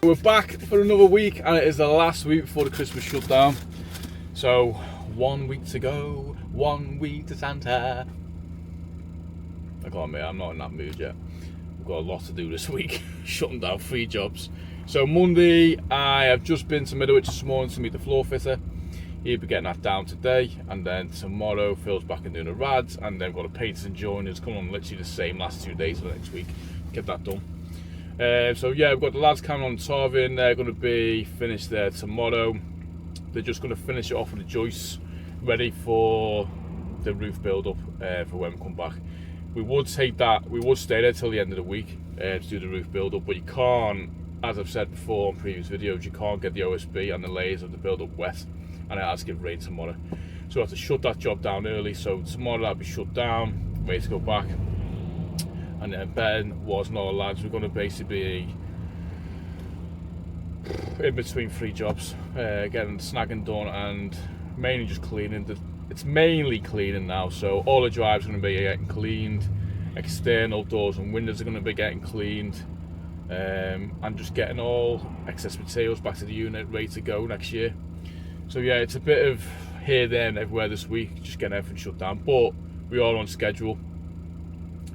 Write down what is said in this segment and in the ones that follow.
We're back for another week, and it is the last week before the Christmas shutdown. So 1 week to go, 1 week to Santa. I can't admit, I'm not in that mood yet. We've got a lot to do this week, shutting down 3 jobs. So Monday, I have just been to Middlewich this morning to meet the floor fitter. He'll be getting that down today, and then tomorrow Phil's back and doing the rads, and then we've got a painters and joiners coming on literally the same last 2 days of next week. Get that done. So yeah, we've got the lads coming on Tarvin. They're going to be finished there tomorrow. They're just going to finish it off with the joists, ready for the roof build up for when we come back. We would stay there till the end of the week to do the roof build up, but you can't, as I've said before on previous videos, you can't get the OSB and the layers of the build up wet, and it has to get rain tomorrow. So we have to shut that job down early. So tomorrow that'll be shut down, ready to go back. And then Ben, was and all the lads, we're going to basically be in between 3 jobs, getting snagging done and mainly just cleaning. It's mainly cleaning now, so all the drives are going to be getting cleaned, external doors and windows are going to be getting cleaned, and just getting all excess materials back to the unit ready to go next year. So yeah, it's a bit of here, there and everywhere this week, just getting everything shut down, but we are on schedule.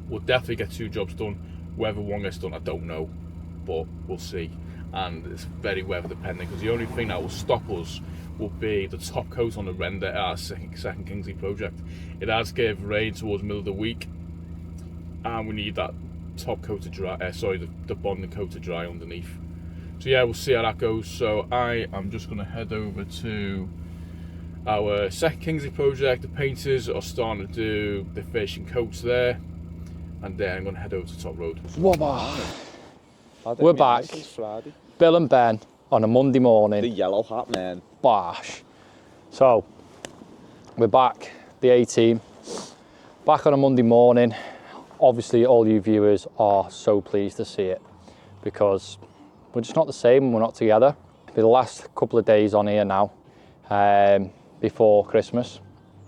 We'll definitely get 2 jobs done. Whether one gets done, I don't know, but we'll see. And it's very weather dependent, because the only thing that will stop us will be the top coat on the render at our second Kingsley project. It has gave rain towards the middle of the week, and we need that top coat to dry. The bonding coat to dry underneath. So yeah, we'll see how that goes. So I am just going to head over to our second Kingsley project. The painters are starting to do the finishing coats there. And then I'm going to head over to Top Road. We're back, Bill and Ben, on a Monday morning. The yellow hat man. Bosh. So, we're back, the A-team, back on a Monday morning. Obviously, all you viewers are so pleased to see it, because we're just not the same when we're not together. It'll be the last couple of days on here now, before Christmas.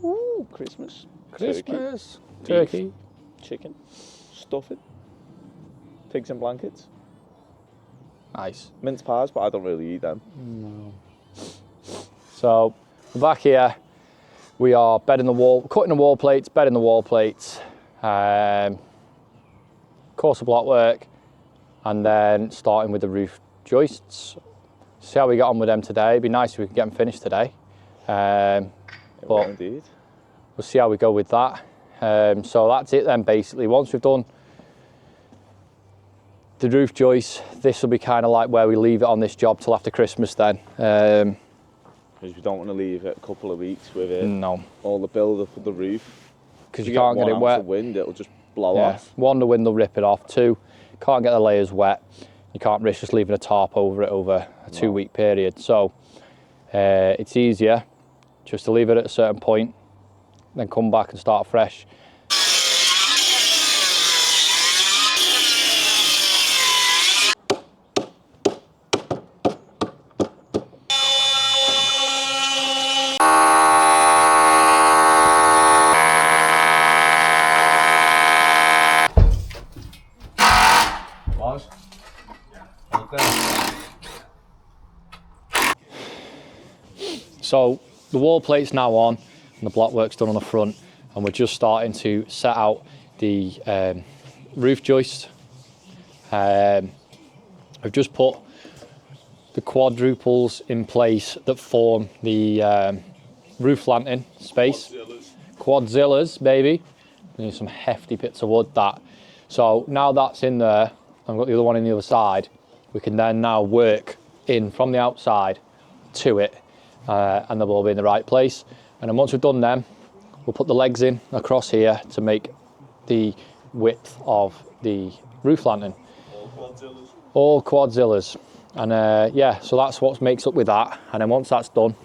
Ooh, Christmas. Christmas. Turkey. Chicken, stuffing, pigs in blankets. Nice. Mince pies, but I don't really eat them. No. So, we're back here. We are bedding the wall, cutting the wall plates, bedding the wall plates, course of block work, and then starting with the roof joists. See how we get on with them today. It'd be nice if we could get them finished today. But indeed. We'll see how we go with that. So that's it then, basically. Once we've done the roof joists, this will be kind of like where we leave it on this job till after Christmas then. Because we don't want to leave it a couple of weeks with it. No. All the build up of the roof. Because you can't get it wet. Of wind, it'll just blow off. 1, the wind will rip it off. 2, can't get the layers wet. You can't risk just leaving a tarp over it over a 2-week period. So it's easier just to leave it at a certain point, then come back and start fresh. So the wall plate's now on and the block work's done on the front, and we're just starting to set out the roof joist. I've just put the quadruples in place that form the roof lantern space. Quadzillas, baby. We need some hefty bits of wood, that. So now that's in there, I've got the other one in the other side, we can then now work in from the outside to it, and they'll all be in the right place. And then once we've done them, we'll put the legs in across here to make the width of the roof lantern. All quadzillas. And yeah, so that's what makes up with that. And then once that's done,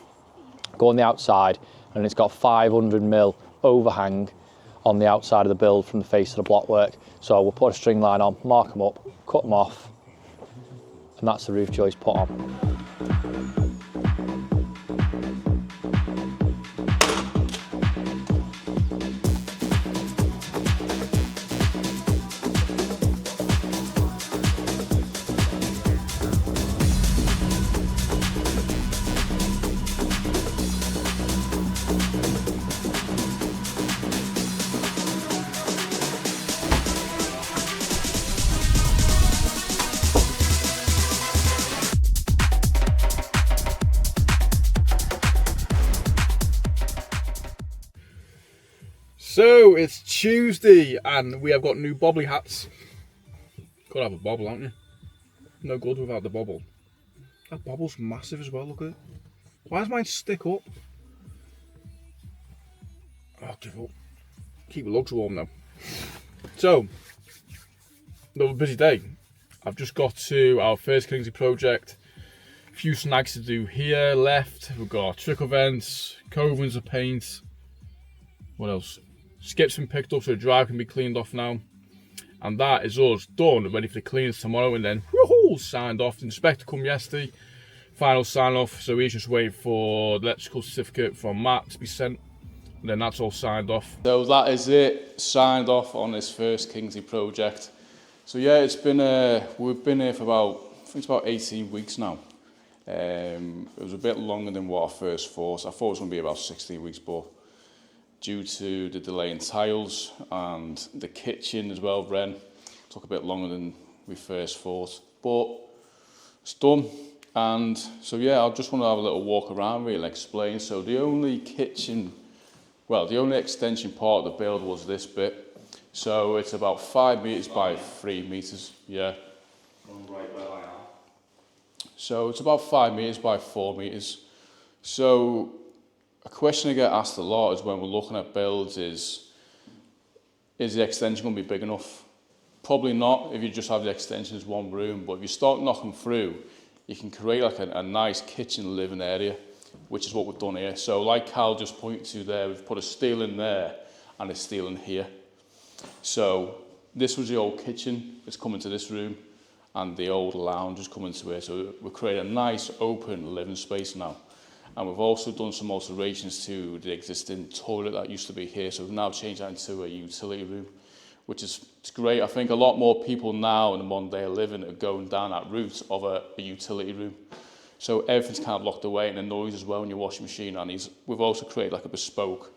go on the outside, and it's got 500mm overhang on the outside of the build from the face of the block work. So we'll put a string line on, mark them up, cut them off, and that's the roof joist put on. So it's Tuesday and we have got new bobbly hats. Gotta have a bobble, haven't you? No good without the bobble. That bobble's massive as well, look at it. Why does mine stick up? Oh, give up. Keep the lugs warm though. So, another busy day. I've just got to our first Kingsley project. A few snags to do here, left. We've got trickle vents, covings of paint. What else? Skip's been picked up so the drive can be cleaned off now. And that is us done, ready for the cleans tomorrow, and then woohoo, signed off. The inspector come yesterday, final sign off, so he's just waiting for the electrical certificate from Matt to be sent, and then that's all signed off. So that is it, signed off on this first Kingsley project. So yeah, it's been we've been here for about, I think it's about 18 weeks now. It was a bit longer than what I first thought. I thought it was going to be about 16 weeks, but due to the delay in tiles and the kitchen as well, Ren, took a bit longer than we first thought, but it's done. And so yeah, I just want to have a little walk around really and explain. So the only kitchen, well, the only extension part of the build was this bit. So it's about 5 meters by 3 meters, yeah. Right where I am. So it's about 5 meters by 4 meters. So a question I get asked a lot is when we're looking at builds is the extension going to be big enough? Probably not if you just have the extension as one room, but if you start knocking through, you can create like a nice kitchen living area, which is what we've done here. So like Cal just pointed to there, we've put a steel in there and a steel in here. So this was the old kitchen, it's coming to this room, and the old lounge is coming to here. So we've created a nice open living space now. And we've also done some alterations to the existing toilet that used to be here. So we've now changed that into a utility room, which is it's great. I think a lot more people now in the modern day of living are going down that route of a utility room. So everything's kind of locked away, and the noise as well in your washing machine. And we've also created like a bespoke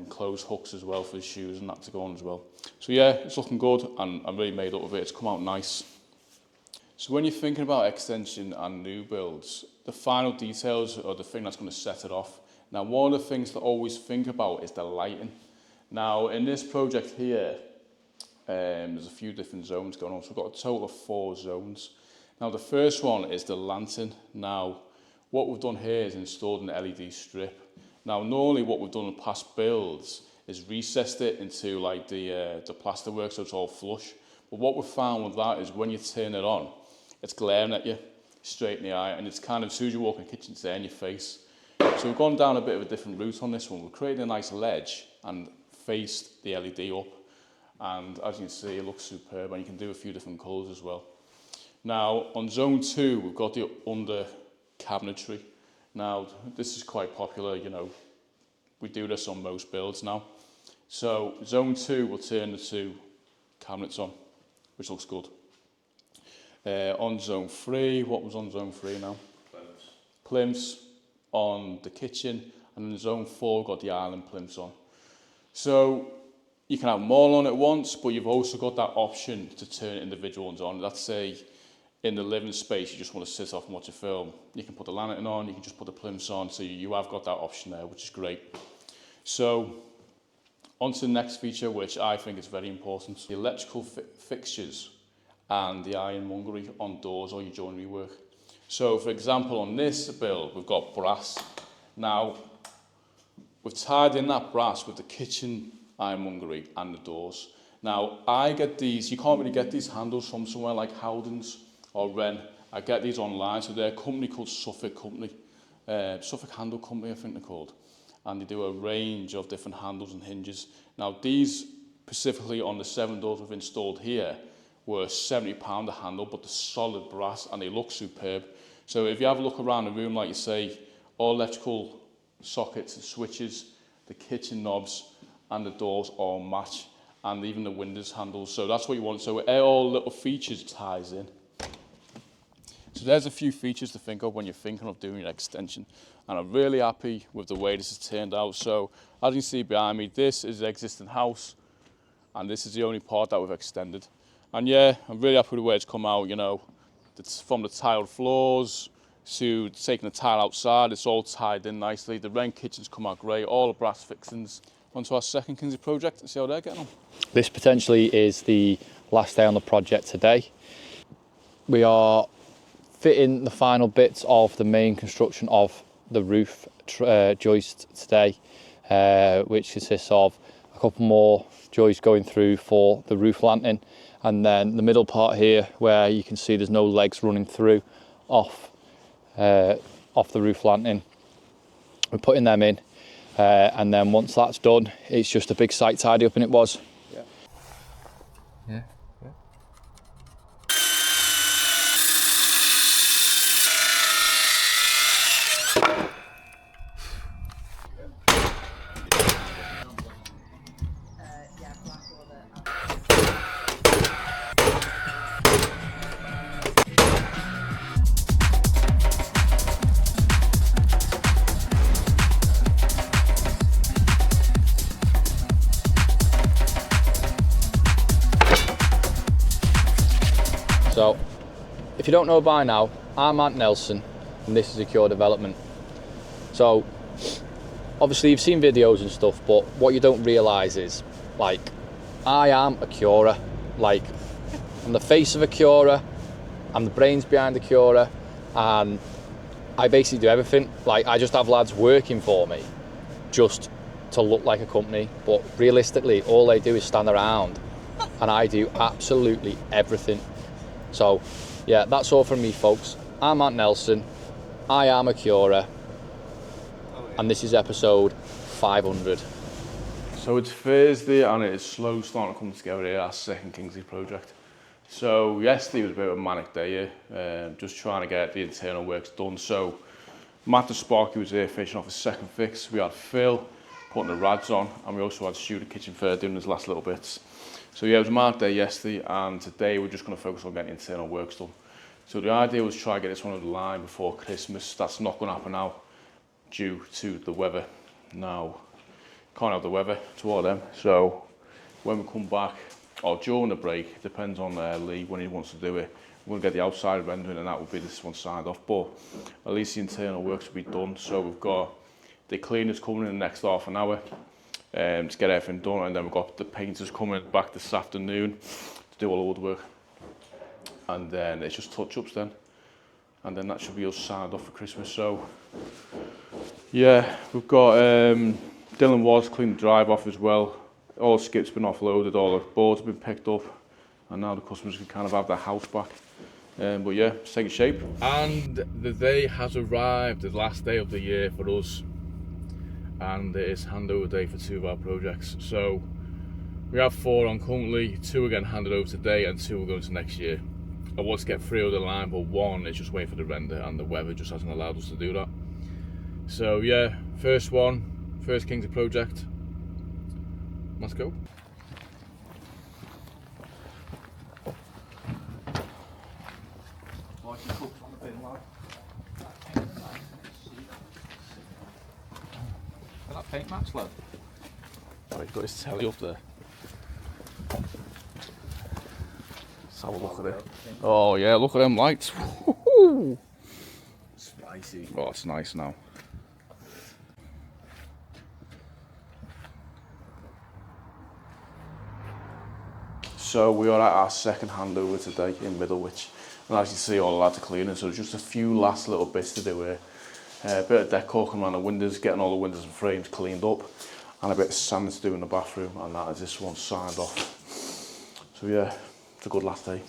clothes hooks as well for the shoes and that to go on as well. So yeah, it's looking good, and I'm really made up of it. It's come out nice. So when you're thinking about extension and new builds, the final details are the thing that's going to set it off. Now, one of the things to always think about is the lighting. Now, in this project here, there's a few different zones going on. So we've got a total of 4 zones. Now, the first one is the lantern. Now, what we've done here is installed an LED strip. Now, normally what we've done in past builds is recessed it into like the plasterwork so it's all flush. But what we've found with that is when you turn it on, it's glaring at you straight in the eye, and it's kind of, as soon as you walk in the kitchen, it's there in your face. So we've gone down a bit of a different route on this one. We've created a nice ledge and faced the LED up, and as you can see, it looks superb, and you can do a few different colours as well. Now, on zone 2, we've got the under cabinetry. Now, this is quite popular, you know, we do this on most builds now. So zone 2 will turn the 2 cabinets on, which looks good. On zone 3, what was on zone 3 now? Plinths on the kitchen, and in zone 4 we've got the island plinths on. So you can have them all on at once, but you've also got that option to turn individual ones on. Let's say in the living space you just want to sit off and watch a film. You can put the lantern on, you can just put the plinths on, so you have got that option there, which is great. So on to the next feature, which I think is very important. The electrical fixtures and the ironmongery on doors or your joinery work. So for example, on this build, we've got brass. Now, we've tied in that brass with the kitchen ironmongery and the doors. Now, I get these, you can't really get these handles from somewhere like Howden's or Wren. I get these online, so they're a company called Suffolk Handle Company, I think they're called. And they do a range of different handles and hinges. Now, these, specifically on the 7 doors we've installed here, were £70 a handle, but they're solid brass and they look superb. So if you have a look around the room, like you say, all electrical sockets and switches, the kitchen knobs and the doors all match, and even the windows handles. So that's what you want. So all little features ties in. So there's a few features to think of when you're thinking of doing an extension, and I'm really happy with the way this has turned out. So as you can see behind me, this is the existing house, and this is the only part that we've extended. And yeah, I'm really happy with the way it's come out, you know. It's from the tiled floors to taking the tile outside, it's all tied in nicely. The Wren kitchen's come out great, all the brass fixings onto our second Kingsley project and see how they're getting on. This potentially is the last day on the project today. We are fitting the final bits of the main construction of the roof joist today, which consists of a couple more joists going through for the roof lantern, and then the middle part here where you can see there's no legs running through off the roof lantern. We're putting them in, and then once that's done, it's just a big site tidy up, and it was. Yeah. So, if you don't know by now, I'm Ant Nelson and this is Acura Development. So, obviously you've seen videos and stuff, but what you don't realise is, like, I am Acura. Like, I'm the face of Acura, I'm the brains behind Acura, and I basically do everything. Like, I just have lads working for me just to look like a company, but realistically all they do is stand around and I do absolutely everything. So, yeah, that's all from me, folks. I'm Ant Nelson, I am Acura, and this is episode 500. So it's Thursday and it is slow starting to come together here, our second Kingsley project. So yesterday was a bit of a manic day here, just trying to get the internal works done. So Matt the Sparky was here finishing off his second fix. We had Phil putting the rads on, and we also had Stu the kitchen fair doing his last little bits. So yeah, it was a manic day yesterday, and today we're just going to focus on getting internal works done. So the idea was to try to get this one over the line before Christmas. That's not going to happen now due to the weather. Now, can't have the weather to all them. So when we come back, or during the break, depends on Lee when he wants to do it. We're going to get the outside rendering, and that will be this one signed off. But at least the internal works will be done. So we've got the cleaners coming in the next half an hour to get everything done, and then we've got the painters coming back this afternoon to do all the woodwork. And then it's just touch-ups then. And then that should be us signed off for Christmas. So yeah, we've got Dylan was cleaned the drive off as well. All the skips been offloaded, all the boards have been picked up, and now the customers can kind of have their house back. But yeah, it's taking shape. And the day has arrived, the last day of the year for us, and it is handover day for two of our projects. So we have 4 on currently, 2 are getting handed over today and 2 are going to next year. I want to get 3 over the line, but 1 is just waiting for the render, and the weather just hasn't allowed us to do that. So yeah, first Kingsley project. Let's go. That paint match, lad. Oh, he's got his telly up there. Let's have a look at it. Oh yeah, look at them lights. Spicy. Oh, it's nice now. So we are at our second handover today in Middlewich, and as you see, all the lads are cleaning, so there's just a few last little bits to do here. A bit of decor coming around the windows, getting all the windows and frames cleaned up, and a bit of sand to do in the bathroom, and that is this one signed off. So yeah, it's a good last day.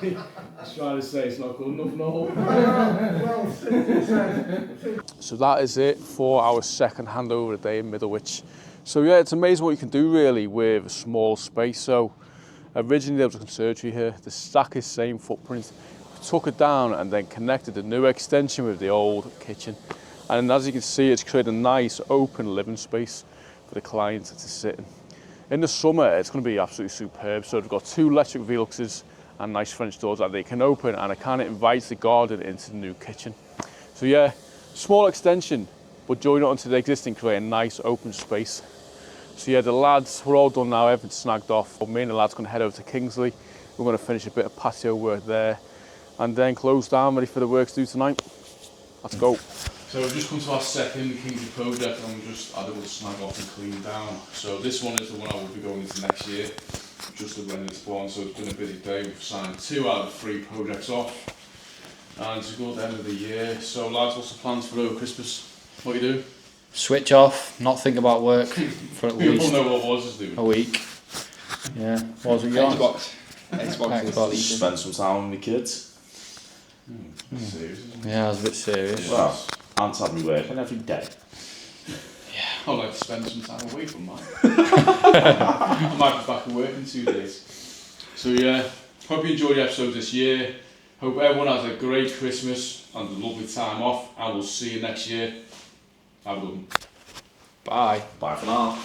He's trying to say it's not good enough, no. So that is it for our second handover today in Middlewich. So yeah, it's amazing what you can do really with a small space. So originally there was a conservatory here, the stack is same footprint. We took it down and then connected the new extension with the old kitchen. And as you can see, it's created a nice open living space for the client to sit in. In the summer, it's going to be absolutely superb. So we've got 2 electric Veluxes and nice French doors that they can open, and it kind of invites the garden into the new kitchen. So yeah, small extension, but join it onto the existing, create a nice open space. So yeah, the lads, we're all done now, everything's snagged off. Me and the lads going to head over to Kingsley, We're going to finish a bit of patio work there and then close down, ready for the work to do tonight. Let's go. So we've just come to our second Kingsley project and we've just had a little snag off and clean down. So this one is the one I will be going into next year, just the when it's born. So it's been a busy day. We've signed 2 out of 3 projects off and it's a good end of the year. So lads, what's the plans for over Christmas? What you do? Switch off, not think about work for at We all least know what Woz is doing. a week. Yeah, what was it you on? Xbox. Spend some time with my kids. Serious, isn't it? Yeah, I was a bit serious. Well, Aunt's had me working every day. I'd like to spend some time away from mine. I might be back at work in 2 days. So yeah, hope you enjoyed the episode this year. Hope everyone has a great Christmas and a lovely time off, and we'll see you next year. Have a good one. Bye. Bye for now.